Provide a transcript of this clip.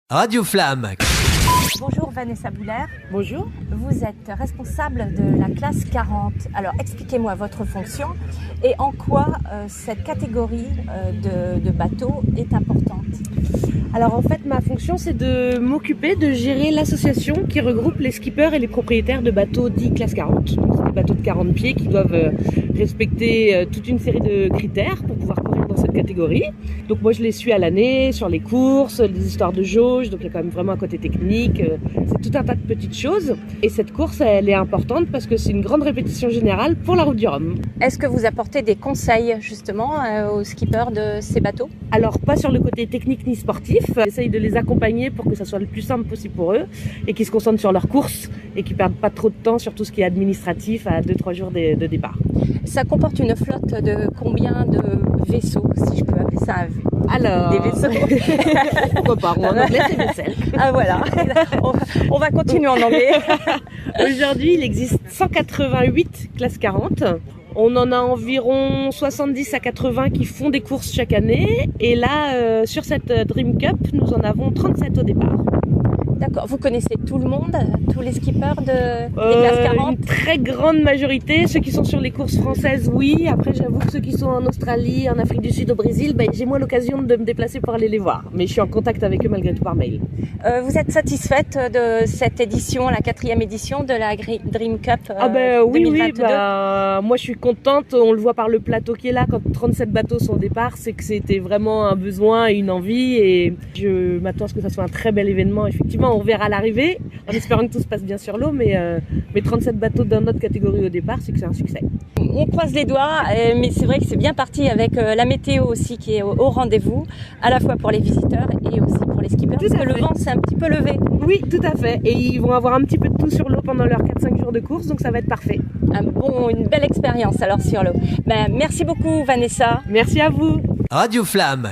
Radio Flamme. Bonjour Vanessa Bouler. Bonjour. Vous êtes responsable de la classe 40. Alors expliquez-moi votre fonction et en quoi cette catégorie de bateaux est importante. Alors en fait, ma fonction, c'est de m'occuper de gérer l'association qui regroupe les skippers et les propriétaires de bateaux dits classe 40. Donc, c'est des bateaux de 40 pieds qui doivent respecter toute une série de critères pour pouvoir courir dans cette catégorie. Donc moi, je les suis à l'année sur les courses, les histoires de jauge, donc il y a quand même vraiment un côté technique. C'est tout un tas de petites choses. Et cette course, elle est importante parce que c'est une grande répétition générale pour la route du Rhum. Est-ce que vous apportez des conseils justement aux skippers de ces bateaux? Alors pas sur le côté technique ni sportif, j'essaye de les accompagner pour que ça soit le plus simple possible pour eux et qu'ils se concentrent sur leur course et qu'ils perdent pas trop de temps sur tout ce qui est administratif à 2-3 jours de départ. Ça comporte une flotte de combien de vaisseaux, si je peux appeler ça Alors, des vaisseaux? Pourquoi pas, en anglais c'est vaisselle. Ah voilà, on va continuer en anglais. Aujourd'hui il existe 188 classes 40. On en a environ 70 à 80 qui font des courses chaque année. Et là, sur cette Dream Cup, nous en avons 37 au départ. D'accord, vous connaissez tout le monde, tous les skippers des classes 40? Une très grande majorité, ceux qui sont sur les courses françaises, oui. Après, j'avoue que ceux qui sont en Australie, en Afrique du Sud, au Brésil, j'ai moins l'occasion de me déplacer pour aller les voir. Mais je suis en contact avec eux malgré tout par mail. Vous êtes satisfaite de cette édition, la 4e édition de la Dream Cup oui, 2022? Moi je suis contente, on le voit par le plateau qui est là, quand 37 bateaux sont au départ, c'est que c'était vraiment un besoin et une envie et je m'attends à ce que ça soit un très bel événement. Effectivement, on verra l'arrivée, en espérant que tout se passe bien sur l'eau, mais 37 bateaux dans notre catégorie au départ, c'est que c'est un succès. On croise les doigts, mais c'est vrai que c'est bien parti avec la météo aussi qui est au rendez-vous, à la fois pour les visiteurs et aussi pour les skippers, parce que le vent s'est un petit peu levé. Oui, tout à fait, et ils vont avoir un petit peu de tout sur l'eau pendant leurs 4-5 jours de course, donc ça va être parfait. Une belle expérience alors sur l'eau. Merci beaucoup Vanessa. Merci à vous. Radio Flamme.